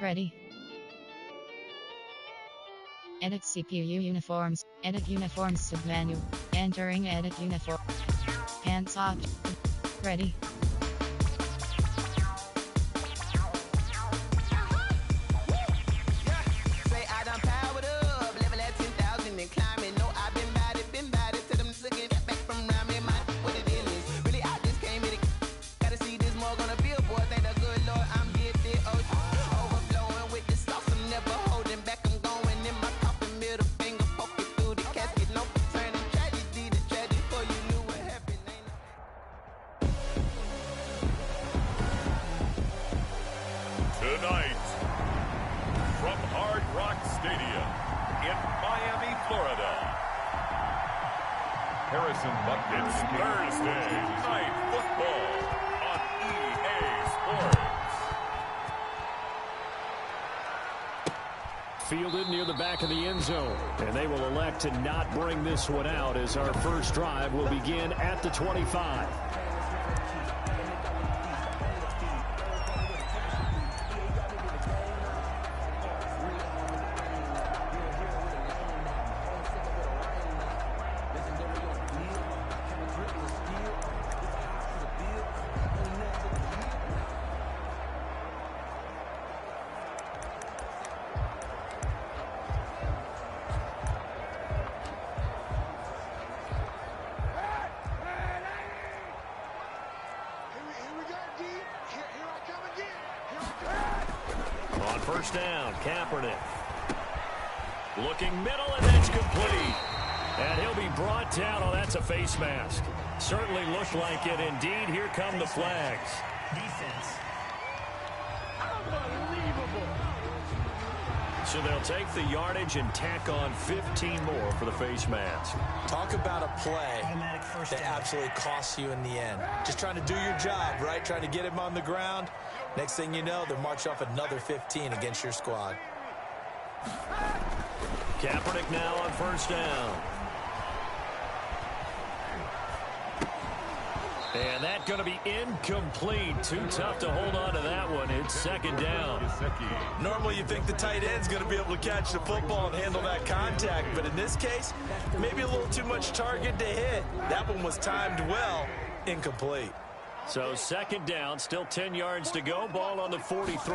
Ready. Edit CPU uniforms. Edit uniforms submenu. Entering edit uniform. Pants off. Ready. Say I done powered up, level at 10,000 and climbing. No, I've been bad it to them looking back from around me. My what it is. Really, I just came in it. Gotta see this more gonna be a boy. Thank the good Lord, I'm here, overflowing with the sauce. I'm never holding back. I'm going in my coffin, middle finger poking through the casket. No turning tragedy to tragedy for you knew what happened. Tonight, from Hard Rock Stadium in Miami, Florida, Harrison Buckets Thursday Night Football on EA Sports. Fielded near the back of the end zone, and they will elect to not bring this one out as our first drive will begin at the 25. First down, Kaepernick. Looking middle, and that's complete. And he'll be brought down. Oh, that's a face mask. Certainly looked like it. Indeed, here come the flags. Defense. Unbelievable. So they'll take the yardage and tack on 15 more for the face mask. Talk about a play that absolutely costs you in the end. Just trying to do your job, right? Trying to get him on the ground. Next thing you know, they'll march off another 15 against your squad. Kaepernick now on first down. And that's going to be incomplete. Too tough to hold on to that one. It's second down. Normally you think the tight end's going to be able to catch the football and handle that contact. But in this case, maybe a little too much target to hit. That one was timed well. Incomplete. So second down, still 10 yards to go. Ball on the 43.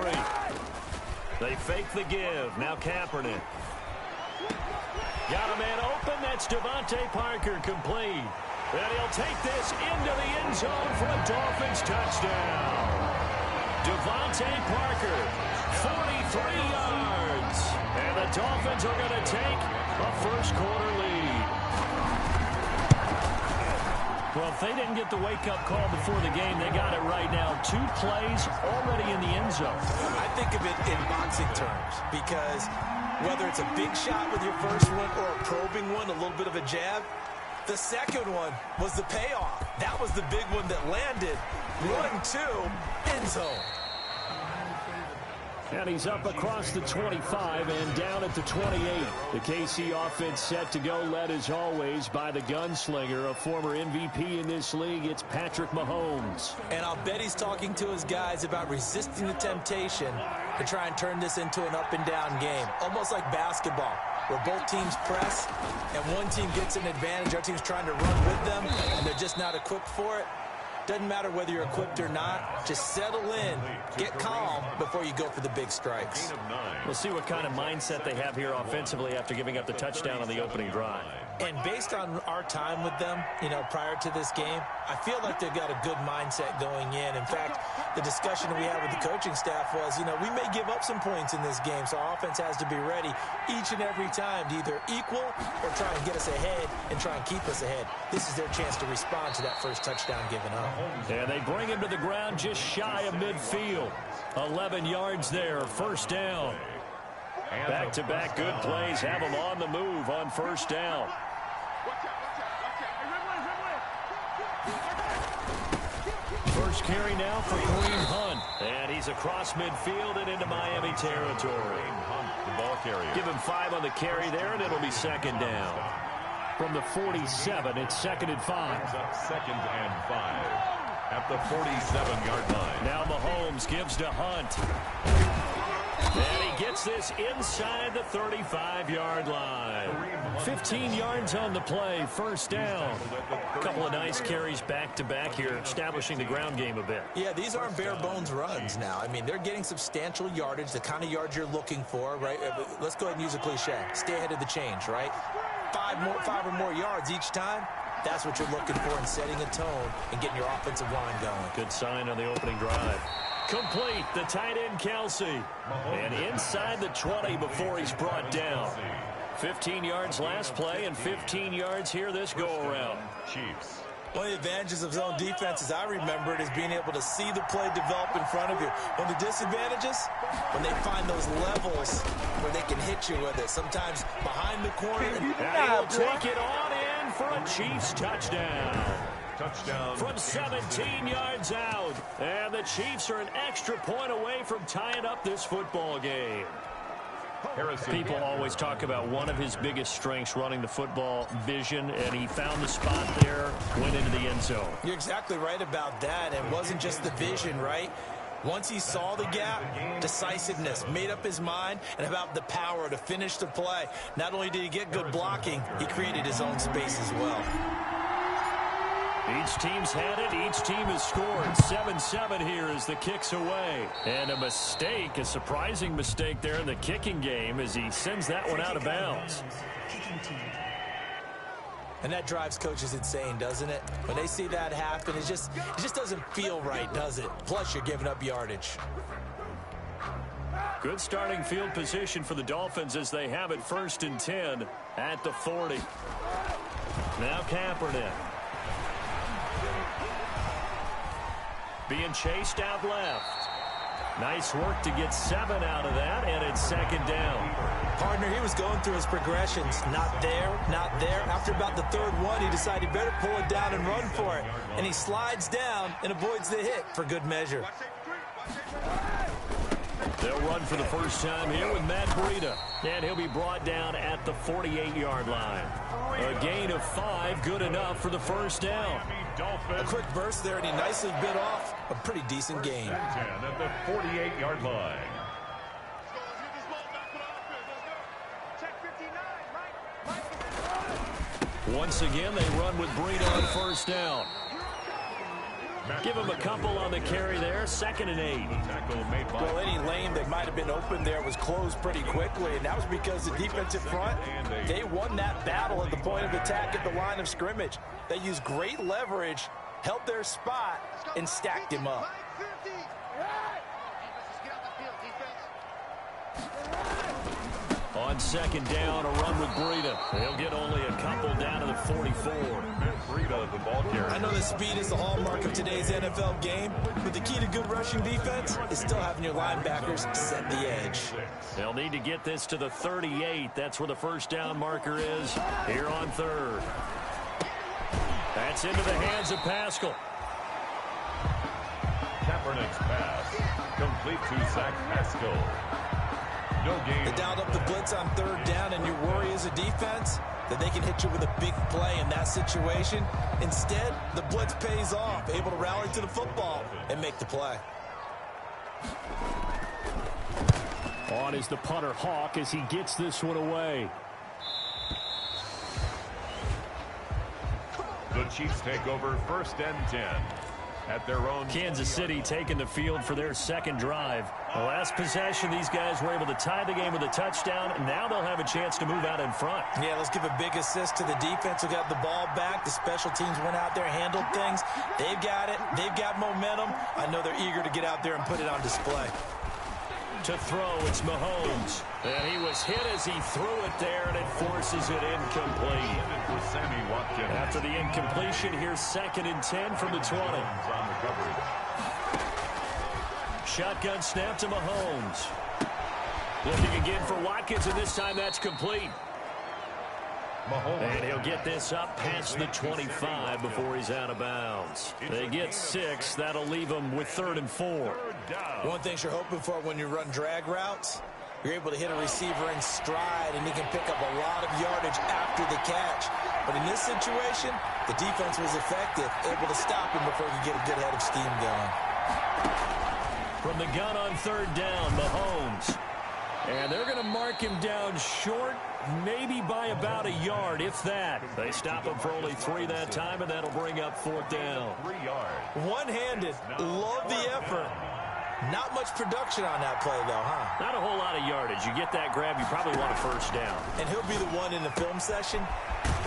They fake the give. Now Kaepernick. Got a man open. That's Devontae Parker, complete. And he'll take this into the end zone for a Dolphins touchdown. Devontae Parker, 43 yards. And the Dolphins are going to take a first quarter lead. Well, if they didn't get the wake-up call before the game, they got it right now. 2 plays already in the end zone. I think of it in boxing terms because whether it's a big shot with your first one or a probing one, a little bit of a jab, the second one was the payoff. That was the big one that landed. 1-2, end zone. And he's up across the 25 and down at the 28. The KC offense set to go, led as always by the gunslinger, a former MVP in this league. It's Patrick Mahomes. And I'll bet he's talking to his guys about resisting the temptation to try and turn this into an up-and-down game, almost like basketball, where both teams press and one team gets an advantage, our team's trying to run with them, and they're just not equipped for it. Doesn't matter whether you're equipped or not. Just settle in, get calm before you go for the big strikes. We'll see what kind of mindset they have here offensively after giving up the touchdown on the opening drive. And based on our time with them, prior to this game, I feel like they've got a good mindset going in. In fact, the discussion we had with the coaching staff was, we may give up some points in this game, so our offense has to be ready each and every time to either equal or try and get us ahead and try and keep us ahead. This is their chance to respond to that first touchdown given up. And they bring him to the ground just shy of midfield. 11 yards there, first down. Back-to-back good plays have them on the move on first down. First carry now for Kareem Hunt. And he's across midfield and into Miami territory. The ball carrier. Give him 5 on the carry there, and it'll be second down. From the 47, it's 2nd and 5. Up 2nd and 5 at the 47-yard line. Now Mahomes gives to Hunt. gets this inside the 35-yard line. 15 yards on the play, first down. A couple of nice carries back-to-back here, establishing the ground game a bit. Yeah, these aren't bare-bones runs now. I mean, they're getting substantial yardage, the kind of yards you're looking for, right? Let's go ahead and use a cliche. Stay ahead of the change, right? Five or more yards each time. That's what you're looking for in setting a tone and getting your offensive line going. Good sign on the opening drive. Complete, the tight end, Kelsey. And inside the 20 before he's brought down. 15 yards last play and 15 yards here this go-around. Chiefs. One of the advantages of zone defense, as I remember it, is being able to see the play develop in front of you. One of the disadvantages, when they find those levels where they can hit you with it, sometimes behind the corner. And he'll take it on in for a Chiefs touchdown. Touchdown. From 17 yards out. And the Chiefs are an extra point away from tying up this football game. People always talk about one of his biggest strengths running the football, vision, and he found the spot there, went into the end zone. You're exactly right about that. It wasn't just the vision, right? Once he saw the gap, decisiveness, made up his mind, and about the power to finish the play. Not only did he get good blocking, he created his own space as well. Each team's had it. Each team has scored. 7-7 here as the kick's away. And a mistake, a surprising mistake there in the kicking game as he sends that one out of bounds. And that drives coaches insane, doesn't it? When they see that happen, it just doesn't feel right, does it? Plus, you're giving up yardage. Good starting field position for the Dolphins as they have it 1st and 10 at the 40. Now Kaepernick. Being chased out left. Nice work to get 7 out of that, and it's 2nd down. Partner, he was going through his progressions. Not there, not there. After about the 3rd one, he decided better pull it down and run for it. And he slides down and avoids the hit for good measure. They'll run for the first time here with Matt Breida. And he'll be brought down at the 48-yard line. A gain of 5, good enough for the first down. A quick burst there, and he nicely bit off a pretty decent gain. 10 at the 48-yard line. Once again, they run with Breida on first down. Give him a couple on the carry there. 2nd and 8. Well, any lane that might have been open there was closed pretty quickly, and that was because the defensive front, they won that battle at the point of attack at the line of scrimmage. They used great leverage, held their spot, and stacked him up. On 2nd down, a run with Breida. They'll get only a couple down to the 44. Breida, the ball carrier. I know that speed is the hallmark of today's NFL game, but the key to good rushing defense is still having your linebackers set the edge. They'll need to get this to the 38. That's where the first down marker is here on 3rd. That's into the hands of Pascal. Kaepernick's pass. Complete to Zach Pascal. No gain. They dialed up the blitz on 3rd down, and your worry as a defense that they can hit you with a big play in that situation. Instead, the blitz pays off, able to rally to the football and make the play. On is the punter Hawk as he gets this one away. The Chiefs take over 1st and 10 at their own. Kansas City taking the field for their 2nd drive. The last possession, these guys were able to tie the game with a touchdown. Now they'll have a chance to move out in front. Yeah, let's give a big assist to the defense who got the ball back. The special teams went out there, handled things. They've got it. They've got momentum. I know they're eager to get out there and put it on display. To throw, it's Mahomes. And he was hit as he threw it there, and it forces it incomplete. After the incompletion, here's 2nd and 10 from the 20. On the coverage. Shotgun snap to Mahomes. Looking again for Watkins, and this time that's complete. And he'll get this up past the 25 before he's out of bounds. They get 6. That'll leave them with 3rd and 4. One thing you're hoping for when you run drag routes, you're able to hit a receiver in stride, and he can pick up a lot of yardage after the catch. But in this situation, the defense was effective, able to stop him before he could get a good head of steam going. From the gun on 3rd down, Mahomes. And they're going to mark him down short, maybe by about a yard, if that. They stop him for only 3 that time, and that'll bring up 4th down. 3 yards. One-handed. Love the effort. Not much production on that play, though, huh? Not a whole lot of yardage. You get that grab, you probably want a 1st down. And he'll be the one in the film session.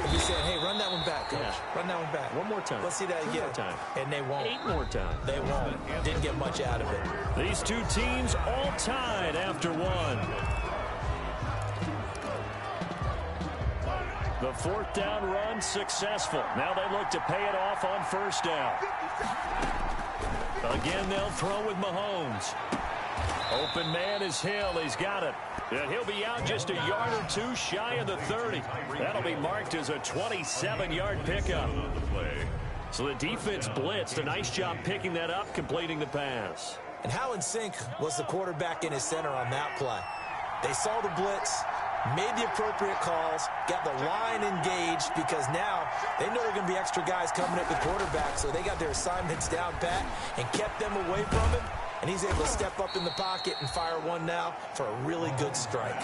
He'll be saying, hey, run that one back, coach. Yeah. Run that one back. One more time. Let's see that 2 again. more time. And they won't. 8 more times. They won't. Didn't get much out of it. These two teams all tied after 1. The 4th down run successful. Now they look to pay it off on 1st down. Again, they'll throw with Mahomes. Open man is Hill. He's got it. And he'll be out just a yard or 2 shy of the 30. That'll be marked as a 27-yard pickup. So the defense blitzed. A nice job picking that up, completing the pass. And how in sync was the quarterback in his center on that play? They saw the blitz, made the appropriate calls, got the line engaged, because now they know there are going to be extra guys coming at the quarterback, so they got their assignments down pat and kept them away from him. And he's able to step up in the pocket and fire one now for a really good strike.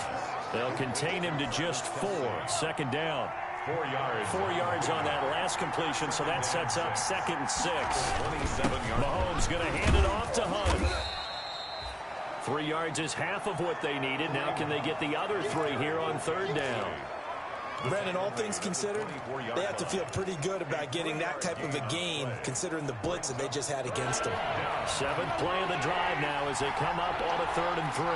They'll contain him to just 4. 2nd down. 4 yards. 4 yards on that last completion, so that sets up 2nd and 6. 27 yards. Mahomes going to hand it off to Hunt. 3 yards is half of what they needed. Now can they get the other 3 here on 3rd down? Brandon, all things considered, they have to feel pretty good about getting that type of a gain, considering the blitz that they just had against them. 7th play of the drive now as they come up on a 3rd and 3.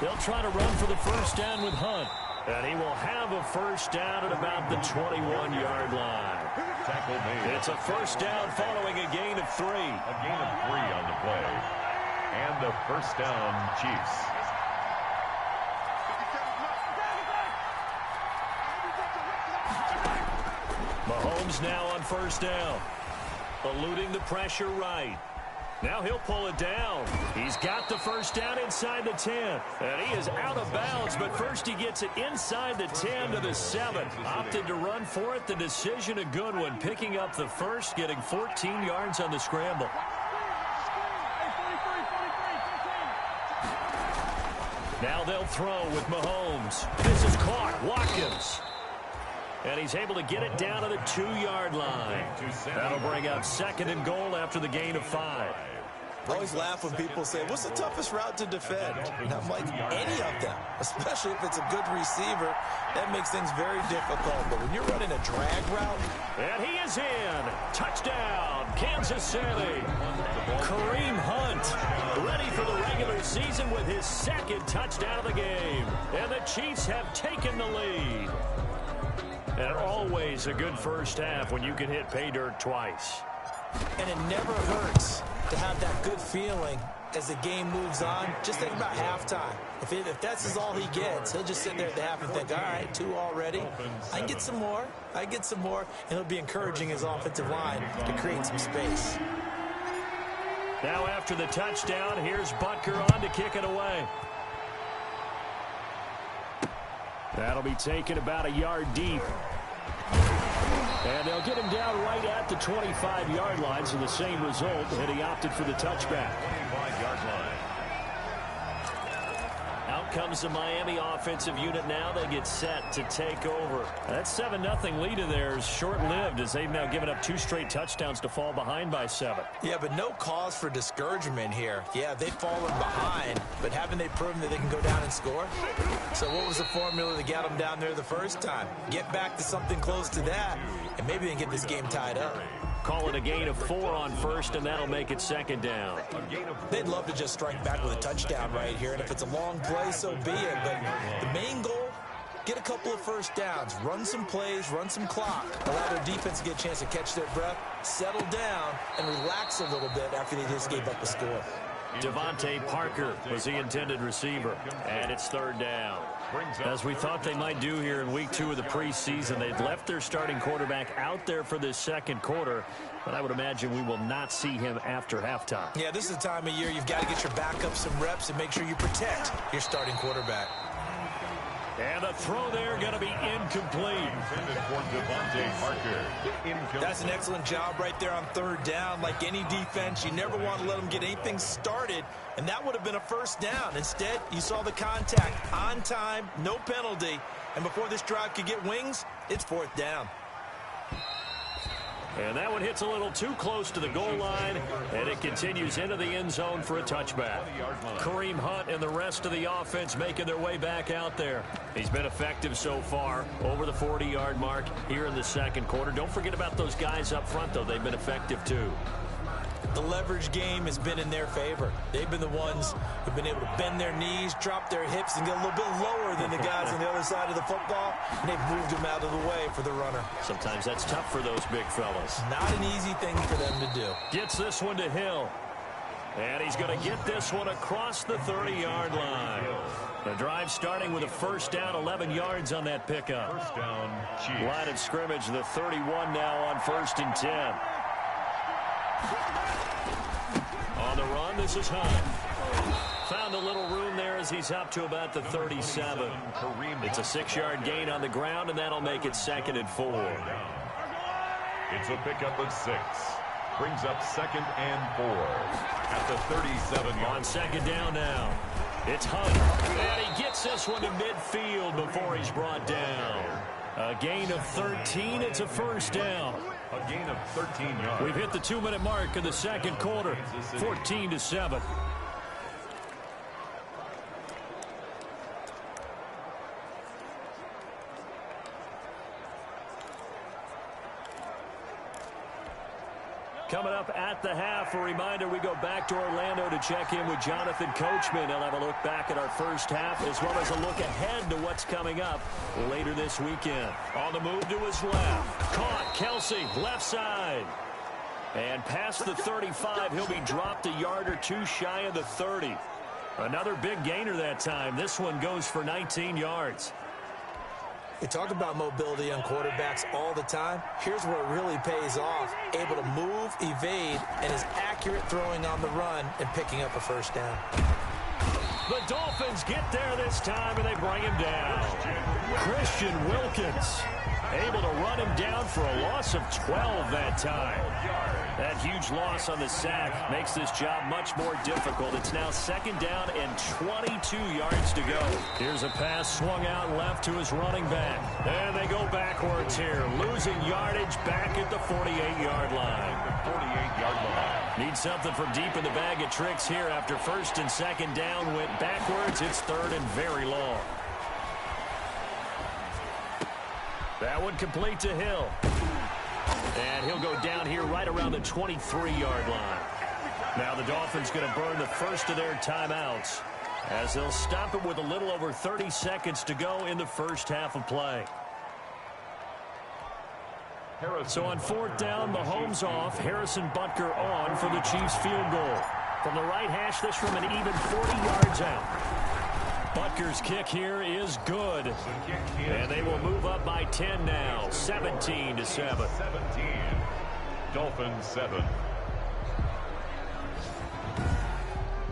They'll try to run for the 1st down with Hunt. And he will have a 1st down at about the 21-yard line. Tackle made. It's a 1st down following a gain of 3. A gain of 3 on the play. And the 1st down, Chiefs. Mahomes now on 1st down. Eluding the pressure right. Now he'll pull it down. He's got the 1st down inside the 10. And he is out of bounds, but first he gets it inside the 10 to the 7. Opted to run for it. The decision a good one. Picking up the 1st, getting 14 yards on the scramble. Now they'll throw with Mahomes. This is caught. Watkins. And he's able to get it down to the 2-yard line. That'll bring up 2nd and goal after the gain of 5. I always laugh when people say, what's the toughest route to defend? And I'm like, any of them, especially if it's a good receiver. That makes things very difficult. But when you're running a drag route. And he is in. Touchdown, Kansas City. Kareem Hunt ready for the regular season with his 2nd touchdown of the game. And the Chiefs have taken the lead. And always a good 1st half when you can hit pay dirt twice. And it never hurts to have that good feeling as the game moves on. Just think about halftime. If that's all he gets, he'll just sit there at the half and think, all right, 2 already. I can get some more. I can get some more. And he'll be encouraging his offensive line to create some space. Now after the touchdown, here's Butker on to kick it away. That'll be taken about a yard deep. And they'll get him down right at the 25-yard line, so the same result, and he opted for the touchback. 25-yard line. Out comes the Miami offensive unit now. They get set to take over. That 7-0 lead of theirs short-lived as they've now given up 2 straight touchdowns to fall behind by 7. Yeah, but no cause for discouragement here. Yeah, they've fallen behind, but haven't they proven that they can go down and score? So what was the formula to get them down there the first time? Get back to something close to that, and maybe they can get this game tied up. Call it a gain of 4 on 1st, and that'll make it 2nd down. They'd love to just strike back with a touchdown right here, and if it's a long play, so be it. But the main goal, get a couple of 1st downs, run some plays, run some clock, allow their defense to get a chance to catch their breath, settle down, and relax a little bit after they just gave up a score. Devontae Parker was the intended receiver, and it's 3rd down. As we thought they might do here in week 2 of the preseason, they've left their starting quarterback out there for this 2nd quarter, but I would imagine we will not see him after halftime. Yeah, this is the time of year you've got to get your backup some reps and make sure you protect your starting quarterback. And the throw there going to be incomplete. That's an excellent job right there on third down. Like any defense, you never want to let them get anything started, and that would have been a first down. Instead, you saw the contact on time, no penalty, and before this drive could get wings, it's fourth down. And that one hits a little too close to the goal line, and it continues into the end zone for a touchback. Kareem Hunt and the rest of the offense making their way back out there. He's been effective so far, over the 40-yard mark here in the second quarter. Don't forget about those guys up front, though. They've been effective, too. The leverage game has been in their favor. They've been the ones who've been able to bend their knees, drop their hips, and get a little bit lower than the guys on the other side of the football, and they've moved them out of the way for the runner. Sometimes that's tough for those big fellas. Not an easy thing for them to do. Gets this one to Hill. And he's going to get this one across the 30-yard line. The drive starting with a first down, 11 yards on that pickup. First down, Chiefs. Line of scrimmage, the 31 now on 1st and 10. On the run, this is Hunt. Found a little room there as he's up to about the 37. It's a 6-yard gain on the ground, and that'll make it 2nd and 4. It's a pickup of 6. Brings up 2nd and 4 at the 37 yard. On 2nd down now. It's Hunt. And he gets this one to midfield before he's brought down. A gain of 13. It's a first down. A gain of 13 yards. We've hit the 2-minute mark in the second quarter. 14-7. Coming up at the half, a reminder, we go back to Orlando to check in with Jonathan Coachman. He'll have a look back at our first half as well as a look ahead to what's coming up later this weekend. On the move to his left. Caught. Kelsey, left side. And past the 35, he'll be dropped a yard or two shy of the 30. Another big gainer that time. This one goes for 19 yards. You talk about mobility on quarterbacks all the time. Here's where it really pays off. Able to move, evade, and is accurate throwing on the run and picking up a first down. The Dolphins get there this time, and they bring him down. Christian Wilkins able to run him down for a loss of 12 that time. That huge loss on the sack makes this job much more difficult. It's now 2nd down and 22 yards to go. Here's a pass swung out left to his running back. And they go backwards here, losing yardage back at the 48-yard line. 48-yard line. Need something from deep in the bag of tricks here after 1st and 2nd down went backwards. It's 3rd and very long. That one complete to Hill. And he'll go down here right around the 23-yard line. Now the Dolphins going to burn the first of their timeouts as they'll stop it with a little over 30 seconds to go in the first half of play. So on 4th down, Mahomes off, Harrison Butker on for the Chiefs field goal. From the right hash, this from an even 40 yards out. Butker's kick here is good. And they will move up by 10 now, 17-7. 17. Dolphins 7.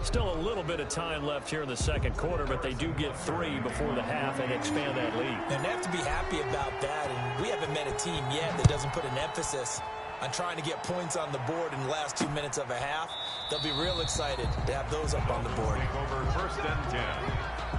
Still a little bit of time left here in the second quarter, but they do get 3 before the half and expand that lead. And they have to be happy about that. And we haven't met a team yet that doesn't put an emphasis on trying to get points on the board in the last 2 minutes of a half. They'll be real excited to have those up on the board. Take over 1st and 10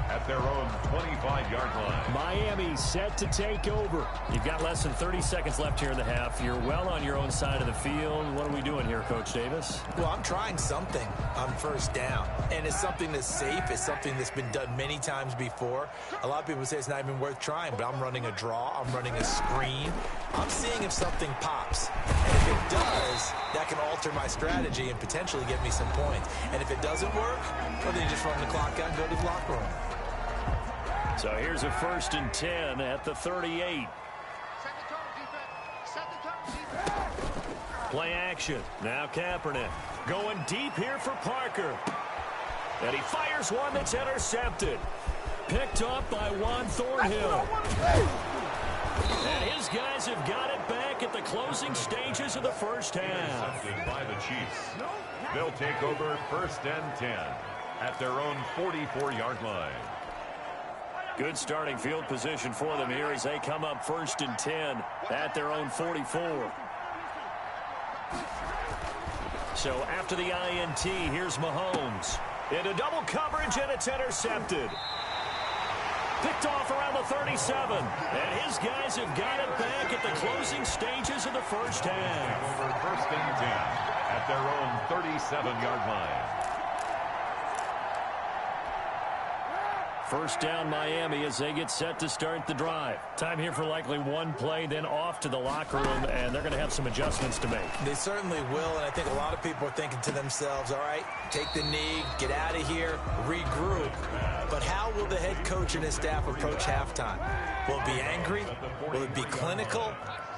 at their own 25-yard line. Miami set to take over. You've got less than 30 seconds left here in the half. You're well on your own side of the field. What are we doing here, Coach Davis? Well, I'm trying something on 1st down. And it's something that's safe. It's something that's been done many times before. A lot of people say it's not even worth trying, but I'm running a draw. I'm running a screen. I'm seeing if something pops. And if it does, that can alter my strategy and potentially get me some points. And if it doesn't work, well, then you just run the clock out and go to the locker room. So here's a 1st and 10 at the 38. Play action. Now Kaepernick going deep here for Parker. And he fires one that's intercepted. Picked up by Juan Thornhill. And his guys have got it back at the closing stages of the first half. Intercepted by the Chiefs. They'll take over 1st and 10 at their own 44-yard line. Good starting field position for them here as they come up 1st and 10 at their own 44. So after the INT, here's Mahomes. Into double coverage, and it's intercepted. Picked off around the 37. And his guys have got it back at the closing stages of the first half. Over 1st and 10 at their own 37-yard line. First down, Miami, as they get set to start the drive. Time here for likely one play, then off to the locker room, and they're going to have some adjustments to make. They certainly will, and I think a lot of people are thinking to themselves, all right, take the knee, get out of here, regroup. But how will the head coach and his staff approach halftime? Will it be angry? Will it be clinical?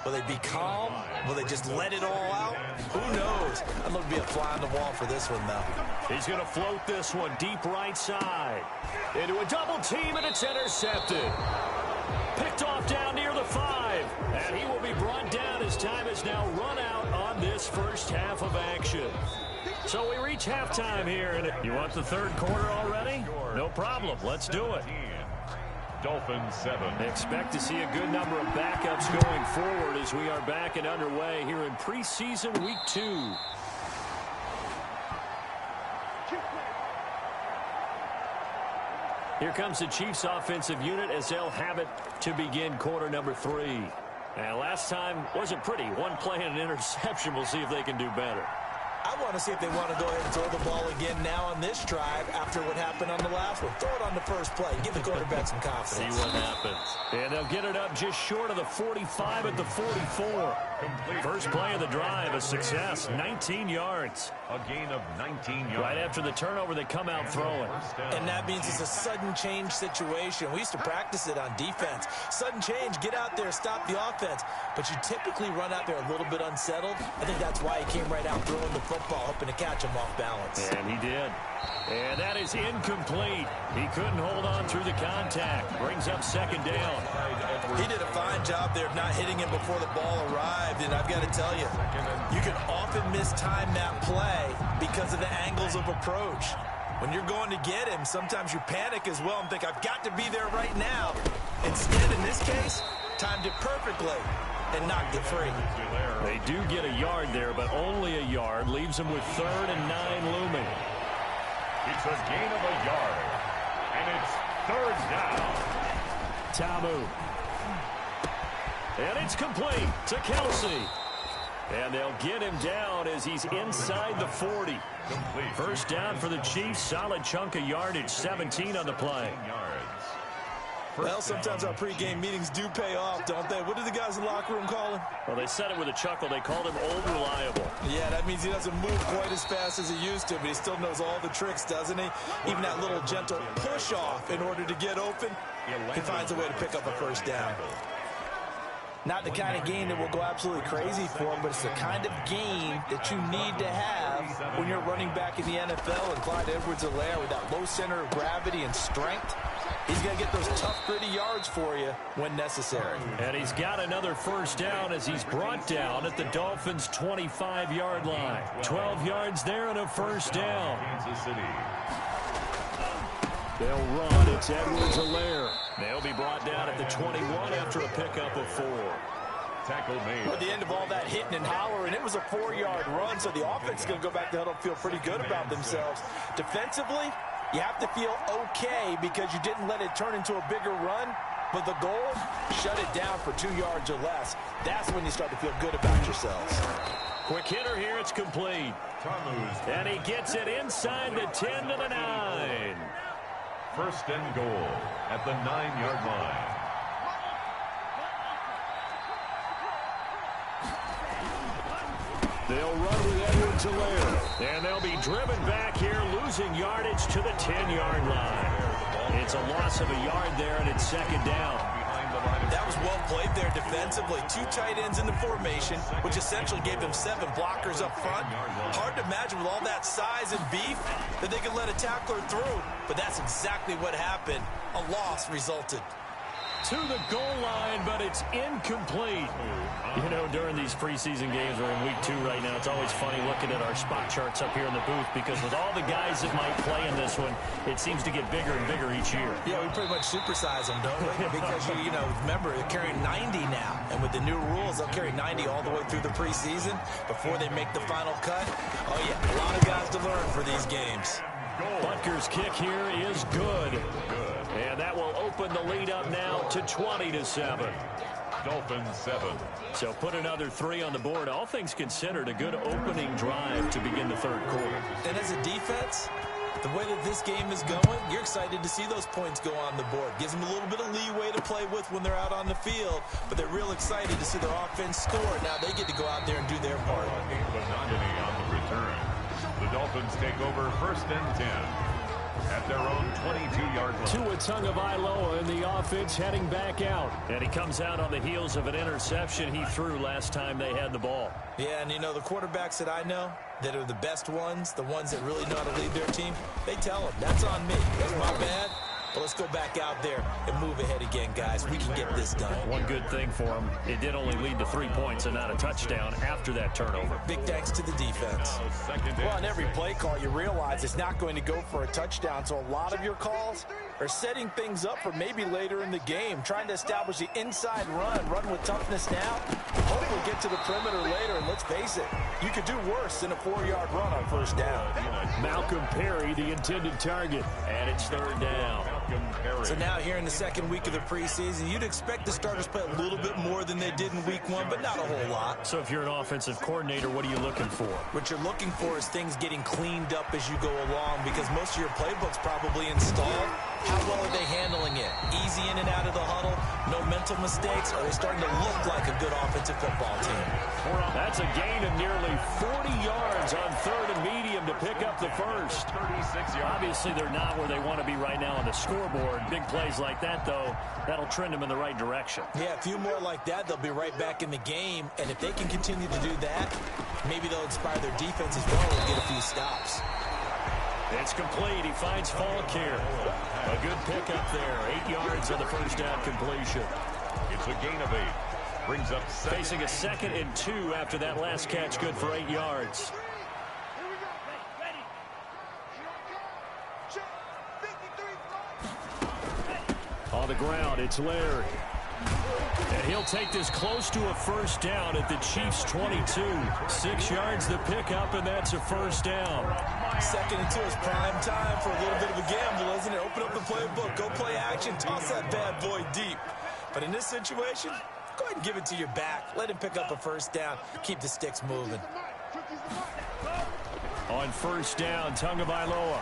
Will they be calm? Will they just let it all out? Who knows? I'd love to be a fly on the wall for this one, though. He's going to float this one deep right side. Into a double team, and it's intercepted. Picked off down near the 5. And he will be brought down as time has now run out on this first half of action. So we reach halftime here. And you want the third quarter already? No problem. Let's do it. Dolphins 7. Expect to see a good number of backups going forward as we are back and underway here in preseason week 2. Here comes the Chiefs offensive unit as they'll have it to begin quarter number 3. And last time wasn't pretty. One play and an interception. We'll see if they can do better. I want to see if they want to go ahead and throw the ball again now on this drive after what happened on the last one. Throw it on the first play. Give the quarterback some confidence. See what happens. And they'll get it up just short of the 45 at the 44. First play of the drive, a success, 19 yards. A gain of 19 yards. Right after the turnover, they come out throwing. And that means it's a sudden change situation. We used to practice it on defense. Sudden change, get out there, stop the offense. But you typically run out there a little bit unsettled. I think that's why he came right out throwing the football, hoping to catch him off balance. And he did. And that is incomplete. He couldn't hold on through the contact. Brings up 2nd down. He did a fine job there of not hitting him before the ball arrived. And I've got to tell you, you can often mistime that play because of the angles of approach. When you're going to get him, sometimes you panic as well and think, I've got to be there right now. Instead, in this case, timed it perfectly and knocked it free. They do get a yard there, but only a yard. Leaves them with 3rd and 9 looming. It's a gain of a yard. And it's 3rd down. Tamu. And it's complete to Kelsey. And they'll get him down as he's inside the 40. Complete. First down for the Chiefs. Solid chunk of yardage. 17 on the play. Well, sometimes our pregame meetings do pay off, don't they? What do the guys in the locker room call him? Well, they said it with a chuckle. They called him Old Reliable. Yeah, that means he doesn't move quite as fast as he used to, but he still knows all the tricks, doesn't he? Even that little gentle push-off in order to get open, he finds a way to pick up a first down. Not the kind of game that will go absolutely crazy for him, but it's the kind of game that you need to have when you're running back in the NFL. And Clyde Edwards-Helaire with that low center of gravity and strength, he's going to get those tough, gritty yards for you when necessary. And he's got another first down as he's brought down at the Dolphins' 25-yard line. 12 yards there and a first down. Kansas City. They'll run. It's Edwards-Helaire. They'll be brought down at the 21 after a pickup of 4. Tackle made. At the end of all that hitting and hollering, it was a 4-yard run, so the offense is going to go back to huddle and feel pretty good about themselves. Defensively, you have to feel okay because you didn't let it turn into a bigger run, but the goal, shut it down for 2 yards or less. That's when you start to feel good about yourselves. Quick hitter here. It's complete. And he gets it inside the 10 to the 9. First and goal at the 9-yard line. They'll run with Edwards-Helaire. And they'll be driven back here, losing yardage to the 10-yard line. It's a loss of a yard there, and it's 2nd down. That was well played there defensively. 2 tight ends in the formation, which essentially gave them 7 blockers up front. Hard to imagine with all that size and beef that they could let a tackler through, but that's exactly what happened. A loss resulted. to the goal line, but it's incomplete. You know, during these preseason games, we're in week 2 right now, it's always funny looking at our spot charts up here in the booth because with all the guys that might play in this one, it seems to get bigger and bigger each year. Yeah, we pretty much supersize them, don't we? Because, you know, remember, they're carrying 90 now. And with the new rules, they'll carry 90 all the way through the preseason before they make the final cut. Oh, yeah, a lot of guys to learn for these games. Butker's kick here is good. And that will open the lead up now to 20-7. Dolphins 7. So put another 3 on the board. All things considered, a good opening drive to begin the third quarter. And as a defense, the way that this game is going, you're excited to see those points go on the board. Gives them a little bit of leeway to play with when they're out on the field, but they're real excited to see their offense score. Now they get to go out there and do their part. But not any on the return. The Dolphins take over 1st and 10 at their own 22-yard line. Tua Tagovailoa in the offense heading back out. And he comes out on the heels of an interception he threw last time they had the ball. Yeah, and you know, the quarterbacks that I know that are the best ones, the ones that really know how to lead their team, they tell them, that's on me. That's my bad. But let's go back out there and move ahead again, guys. We can get this done. One good thing for him, it did only lead to 3 points and not a touchdown after that turnover. Big thanks to the defense. Well, on every play call, you realize it's not going to go for a touchdown, so a lot of your calls are setting things up for maybe later in the game, trying to establish the inside run with toughness now, hopefully get to the perimeter later, and let's face it, you could do worse than a 4-yard run on 1st down. Malcolm Perry, the intended target, and it's 3rd down. So now here in the 2nd week of the preseason, you'd expect the starters play a little bit more than they did in week 1, but not a whole lot. So if you're an offensive coordinator, what are you looking for? What you're looking for is things getting cleaned up as you go along because most of your playbook's probably installed. How well are they handling it? Easy in and out of the huddle? No mental mistakes? Are they starting to look like a good offensive football team? That's a gain of nearly 40 yards on 3rd and medium to pick up the first. 36 yards. Obviously, they're not where they want to be right now on the scoreboard. Big plays like that, though, that'll trend them in the right direction. Yeah, a few more like that, they'll be right back in the game. And if they can continue to do that, maybe they'll inspire their defense as well and get a few stops. It's complete. He finds Falk here. A good pickup there. 8 yards on the first down completion. It's a gain of 8. Brings up facing a 2nd and 2 after that last catch, good for 8 yards. On the ground, it's Laird. And he'll take this close to a first down at the Chiefs' 22. 6 yards the pickup, and that's a first down. 2nd and 2 is prime time for a little bit of a gamble, isn't it? Open up the playbook, go play action, toss that bad boy deep. But in this situation, go ahead and give it to your back. Let him pick up a first down. Keep the sticks moving. On first down, Tagovailoa.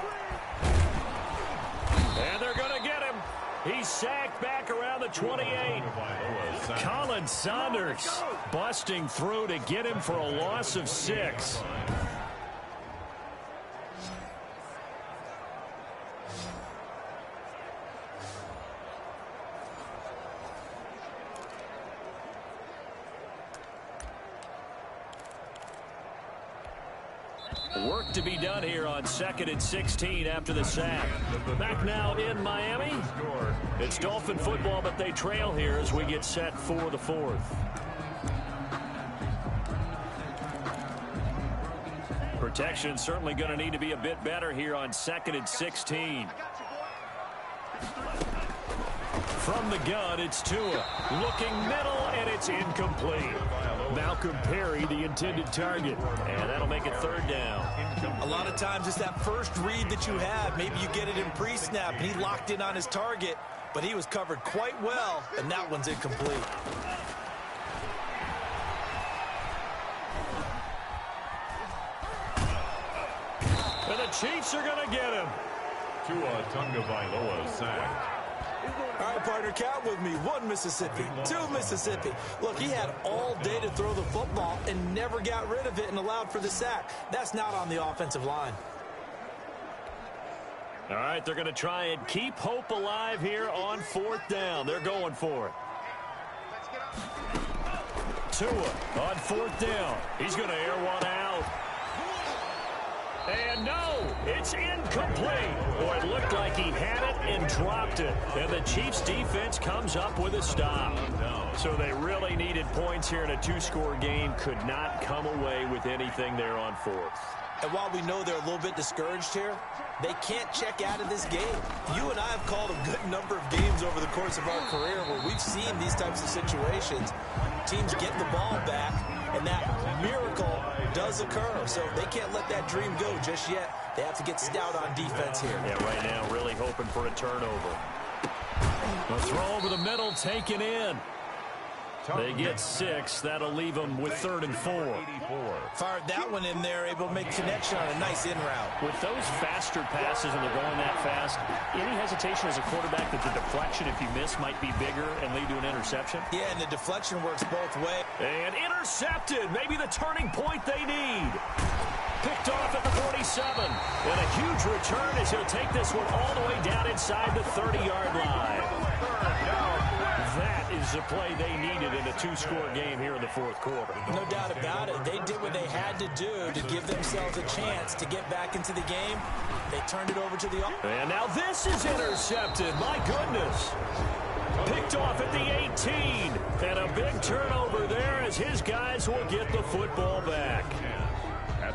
And they're going to get him. He's sacked back around the 28. Colin Saunders busting through to get him for a loss of 6. Work to be done here on 2nd and 16 after the sack. Back now in Miami. It's Dolphin football, but they trail here as we get set for the 4th. Protection certainly going to need to be a bit better here on 2nd and 16. From the gun, it's Tua. Looking middle, and it's incomplete. Malcolm Perry, the intended target. And that'll make it 3rd down. A lot of times it's that first read that you have. Maybe you get it in pre-snap, and he locked in on his target, but he was covered quite well, and that one's incomplete. And the Chiefs are going to get him. Tua Tagovailoa sacked. All right, partner, count with me. 1 Mississippi, 2 Mississippi. Look, he had all day to throw the football and never got rid of it and allowed for the sack. That's not on the offensive line. All right, they're going to try and keep hope alive here on 4th down. They're going for it. Tua on 4th down. He's going to air one out. And no, it's incomplete. Boy, it looked like he had it and dropped it. And the Chiefs defense comes up with a stop. So they really needed points here in a two-score game. Could not come away with anything there on fourth. And while we know they're a little bit discouraged here, they can't check out of this game. You and I have called a good number of games over the course of our career where we've seen these types of situations. Teams get the ball back, and that miracle does occur. So they can't let that dream go just yet. They have to get stout on defense here. Yeah, right now really hoping for a turnover. A throw over the middle taken in. They get 6. That'll leave them with 3rd and 4. Fired that one in there, able to make connection on a nice in route. With those faster passes when they're going that fast, any hesitation as a quarterback that the deflection, if you miss, might be bigger and lead to an interception? Yeah, and the deflection works both ways. And intercepted. Maybe the turning point they need. Picked off at the 47. And a huge return as he'll take this one all the way down inside the 30-yard line. That is the play they needed in a two-score game here in the fourth quarter. No doubt about it. They did what they had to do to give themselves a chance to get back into the game. They turned it over to the... And now this is intercepted. My goodness. Picked off at the 18. And a big turnover there as his guys will get the football back.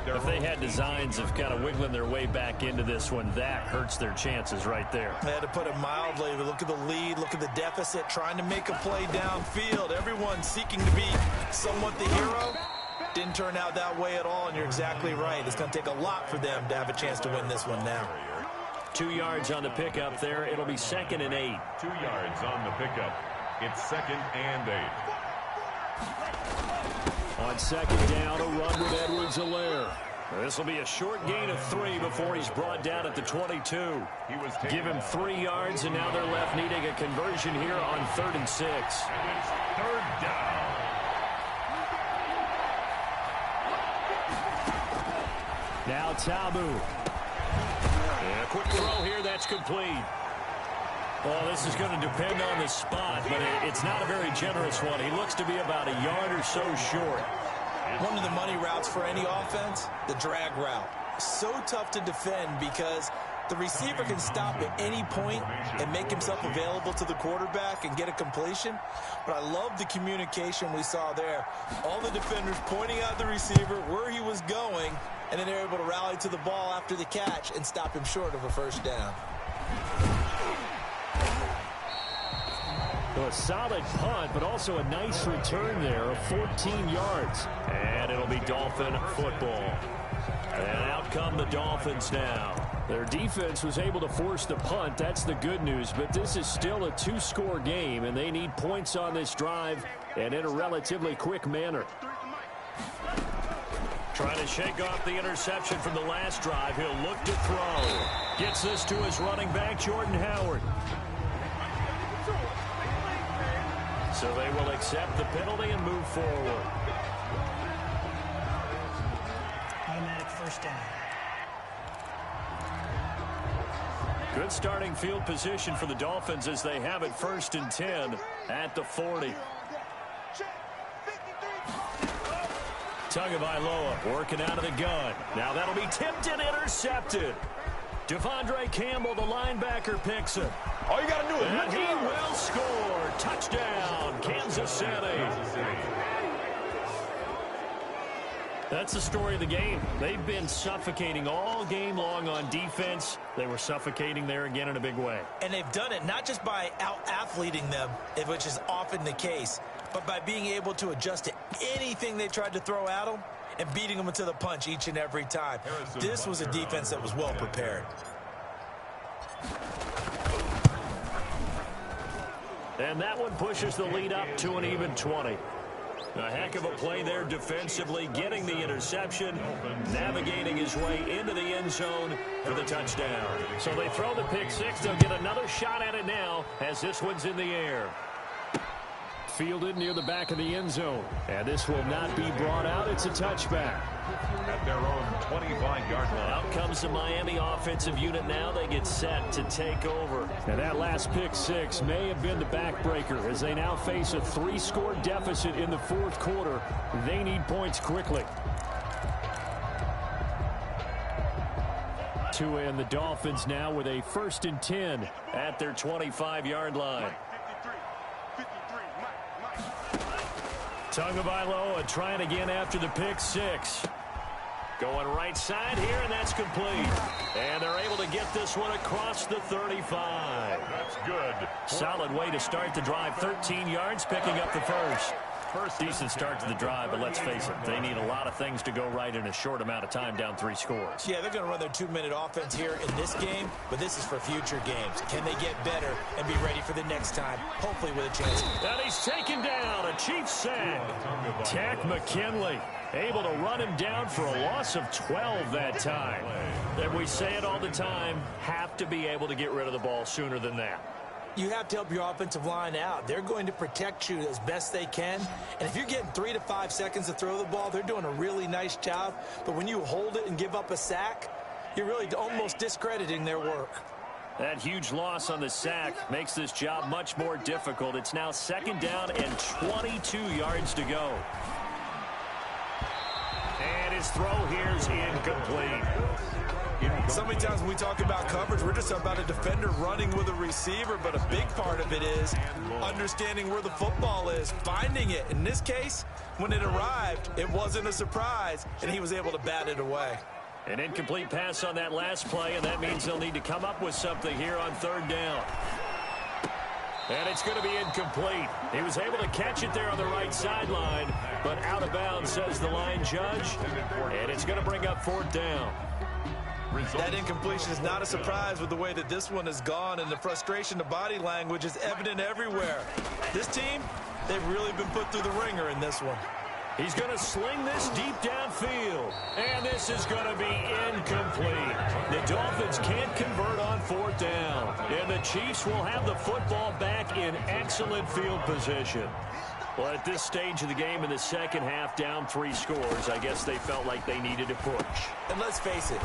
If they had designs of kind of wiggling their way back into this one, that hurts their chances right there. They had to put it mildly. Look at the lead. Look at the deficit. Trying to make a play downfield. Everyone seeking to be somewhat the hero. Didn't turn out that way at all, and you're exactly right. It's going to take a lot for them to have a chance to win this one now. 2 yards on the pickup there. It'll be 2nd and 8. 2 yards on the pickup. It's 2nd and 8. On 2nd down, a run with Edwards-Helaire. This will be a short gain of 3 before he's brought down at the 22. Give him 3 yards, and now they're left needing a conversion here on 3rd and 6. And it's 3rd down. Now Tabu. And a quick throw here, that's complete. Well, this is going to depend on the spot, but it's not a very generous one. He looks to be about a yard or so short. One of the money routes for any offense, the drag route. So tough to defend because the receiver can stop at any point and make himself available to the quarterback and get a completion. But I love the communication we saw there. All the defenders pointing out the receiver, where he was going, and then they're able to rally to the ball after the catch and stop him short of a first down. So a solid punt, but also a nice return there of 14 yards. And it'll be Dolphin football. And out come the Dolphins now. Their defense was able to force the punt. That's the good news. But this is still a two-score game, and they need points on this drive and in a relatively quick manner. Trying to shake off the interception from the last drive. He'll look to throw. Gets this to his running back, Jordan Howard. So they will accept the penalty and move forward. Automatic first down. Good starting field position for the Dolphins as they have it 1st and 10 at the 40. Tagovailoa working out of the gun. Now that'll be tipped and intercepted. Devondre Campbell, the linebacker, picks him. All you got to do is... And he will score. Touchdown, Kansas City. That's the story of the game. They've been suffocating all game long on defense. They were suffocating there again in a big way. And they've done it not just by out-athleting them, which is often the case, but by being able to adjust to anything they tried to throw at them and beating them into the punch each and every time. This was a defense that was well prepared. And that one pushes the lead up to an even 20. A heck of a play there defensively, getting the interception, navigating his way into the end zone for the touchdown. So they throw the pick six. They'll get another shot at it now as this one's in the air. Fielded near the back of the end zone. And this will not be brought out. It's a touchback. At their own 25-yard line. Out comes the Miami offensive unit now. They get set to take over. And that last pick six may have been the backbreaker as they now face a 3-score deficit in the fourth quarter. They need points quickly. Tua and the Dolphins now with a 1st and 10 at their 25-yard line. Tagovailoa trying again after the pick six. Going right side here, and that's complete. And they're able to get this one across the 35. That's good. Solid way to start the drive. 13 yards, picking up the first. Decent start to the drive, but let's face it, they need a lot of things to go right in a short amount of time, down 3 scores. Yeah, they're going to run their 2-minute offense here in this game, but this is for future games. Can they get better and be ready for the next time, hopefully with a chance? And he's taken down, a Chiefs sack. Tack McKinley able to run him down for a loss of 12 that time. And we say it all the time, have to be able to get rid of the ball sooner than that. You have to help your offensive line out. They're going to protect you as best they can. And if you're getting 3 to 5 seconds to throw the ball, they're doing a really nice job. But when you hold it and give up a sack, you're really almost discrediting their work. That huge loss on the sack makes this job much more difficult. It's now 2nd down and 22 yards to go. And his throw here is incomplete. So many times when we talk about coverage, we're just talking about a defender running with a receiver, but a big part of it is understanding where the football is, finding it. In this case, when it arrived, it wasn't a surprise, and he was able to bat it away. An incomplete pass on that last play, and that means they'll need to come up with something here on 3rd down. And it's going to be incomplete. He was able to catch it there on the right sideline, but out of bounds, says the line judge, and it's going to bring up 4th down. That incompletion is not a surprise with the way that this one has gone, and the frustration, the body language is evident everywhere. This team, they've really been put through the ringer in this one. He's going to sling this deep downfield, and this is going to be incomplete. The Dolphins can't convert on 4th down, and the Chiefs will have the football back in excellent field position. Well, at this stage of the game in the second half, down 3 scores, I guess they felt like they needed to push. And let's face it,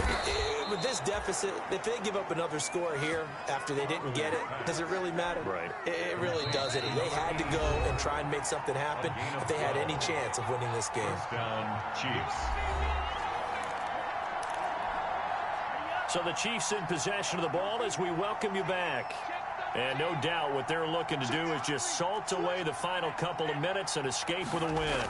with this deficit, if they give up another score here after they didn't get it, does it really matter? Right. It really doesn't. They had to go and try and make something happen if they had any chance of winning this game. First down, Chiefs. So the Chiefs in possession of the ball as we welcome you back. And no doubt what they're looking to do is just salt away the final couple of minutes and escape with a win.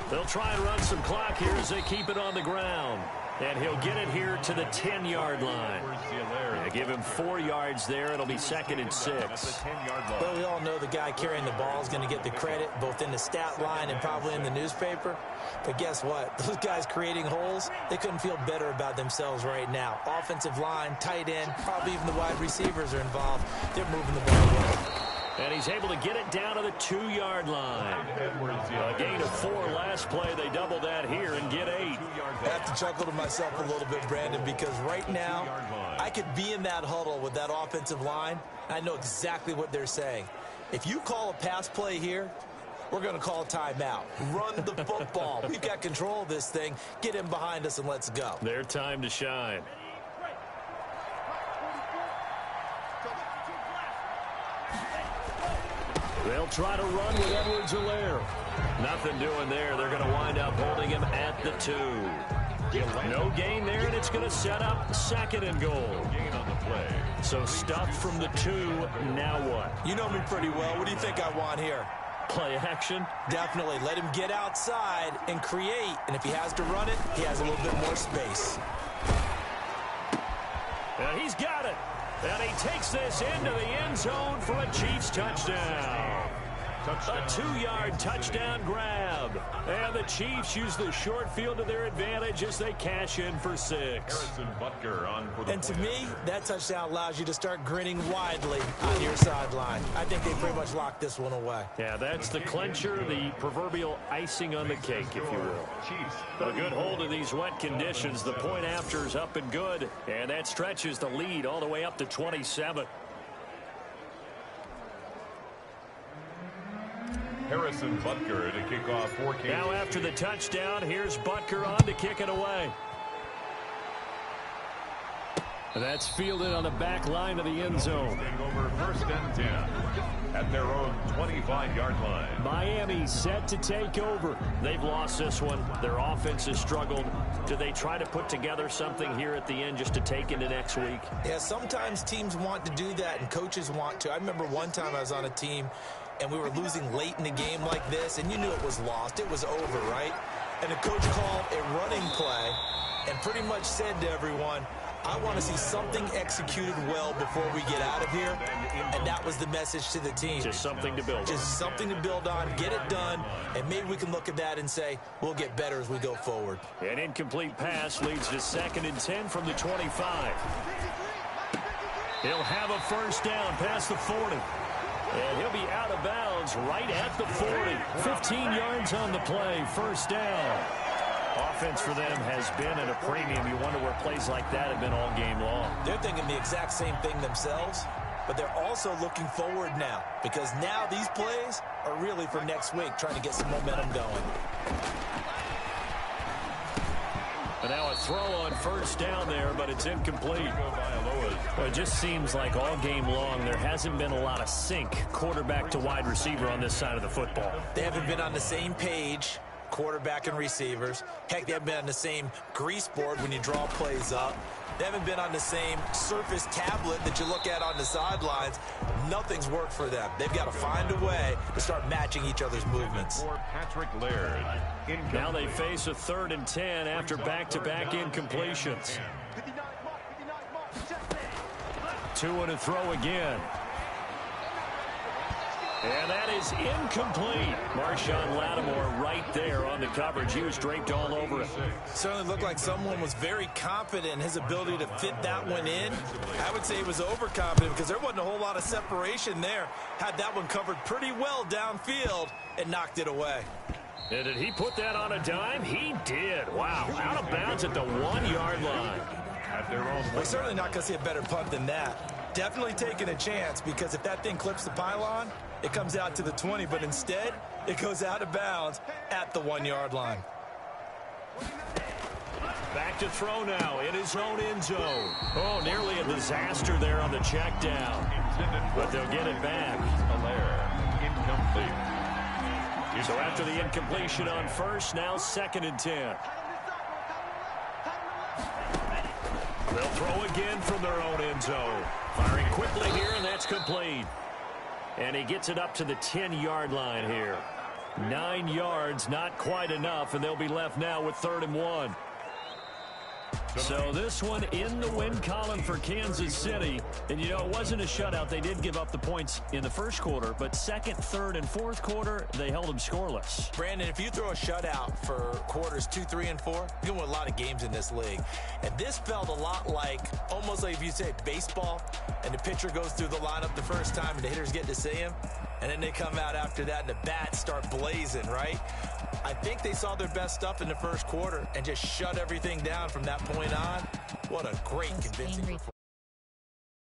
They'll try and run some clock here as they keep it on the ground. And he'll get it here to the 10-yard line. Yeah, give him 4 yards there. It'll be 2nd and 6. Well, we all know the guy carrying the ball is going to get the credit both in the stat line and probably in the newspaper. But guess what? Those guys creating holes, they couldn't feel better about themselves right now. Offensive line, tight end, probably even the wide receivers are involved. They're moving the ball well. And he's able to get it down to the 2-yard line. A gain of 4 last play. They double that here and get 8. I have to chuckle to myself a little bit, Brandon, because right now I could be in that huddle with that offensive line. And I know exactly what they're saying. If you call a pass play here, we're going to call a timeout. Run the football. We've got control of this thing. Get him behind us and let's go. Their time to shine. They'll try to run with Edwards-Helaire. Nothing doing there. They're going to wind up holding him at the 2. No gain there, and it's going to set up 2nd and goal. Gain on the play. So stuffed from the 2. Now what? You know me pretty well. What do you think I want here? Play action? Definitely. Let him get outside and create. And if he has to run it, he has a little bit more space. And he's got it. And he takes this into the end zone for a Chiefs touchdown. A 2-yard touchdown grab. And the Chiefs use the short field to their advantage as they cash in for 6. Harrison Butker on for the And to me, that touchdown allows you to start grinning widely on your sideline. I think they pretty much locked this one away. Yeah, that's the clincher, the proverbial icing on the cake, if you will. Chiefs. A good hold of these wet conditions. The point after is up and good. And that stretches the lead all the way up to 27. Harrison Butker to kick off for Kansas. Now after the touchdown, here's Butker on to kick it away. That's fielded on the back line of the end zone. Over 1st and 10 at their own 25-yard line. Miami set to take over. They've lost this one. Their offense has struggled. Do they try to put together something here at the end just to take into next week? Yeah, sometimes teams want to do that and coaches want to. I remember one time I was on a team and we were losing late in the game like this, and you knew it was lost. It was over, right? And the coach called a running play and pretty much said to everyone, I want to see something executed well before we get out of here. And that was the message to the team. Just something to build on. Just something to build on, get it done, and maybe we can look at that and say, we'll get better as we go forward. An incomplete pass leads to 2nd and 10 from the 25. He'll have a first down past the 40. And he'll be out of bounds right at the 40. 15 yards on the play, first down. Offense for them has been at a premium. You wonder where plays like that have been all game long. They're thinking the exact same thing themselves, but they're also looking forward now because now these plays are really for next week, trying to get some momentum going. And now a throw on first down there, but it's incomplete. Well, it just seems like all game long there hasn't been a lot of sync quarterback to wide receiver on this side of the football. They haven't been on the same page, quarterback and receivers. Heck, they haven't been on the same grease board when you draw plays up. They haven't been on the same surface tablet that you look at on the sidelines. Nothing's worked for them. They've got to find a way to start matching each other's movements. For Patrick Laird. Now they face a 3rd and 10 after back-to-back incompletions. 2 and a throw again. And that is incomplete. Marshawn Lattimore right there on the coverage. He was draped all over it. Certainly looked like someone was very confident in his ability to fit that one in. I would say he was overconfident because there wasn't a whole lot of separation there. Had that one covered pretty well downfield and knocked it away. And did he put that on a dime? He did. Wow. Out of bounds at the 1-yard line. We're certainly not going to see a better punt than that. Definitely taking a chance because if that thing clips the pylon, it comes out to the 20, but instead, it goes out of bounds at the 1-yard line. Back to throw now in his own end zone. Oh, nearly a disaster there on the check down. But they'll get it back. Incomplete. So after the incompletion on first, now 2nd and 10. They'll throw again from their own end zone. Firing quickly here, and that's complete. And he gets it up to the 10-yard line here. 9 yards, not quite enough, and they'll be left now with 3rd and 1. So this one in the win column for Kansas City. And, you know, it wasn't a shutout. They did give up the points in the first quarter, but 2nd, 3rd, and 4th quarter, they held them scoreless. Brandon, if you throw a shutout for quarters 2, 3, and 4, you win a lot of games in this league. And this felt a lot like, almost like if you say baseball, and the pitcher goes through the lineup the first time, and the hitters get to see him, and then they come out after that, and the bats start blazing, right? I think they saw their best stuff in the first quarter and just shut everything down from that point on. What a great convincing performance.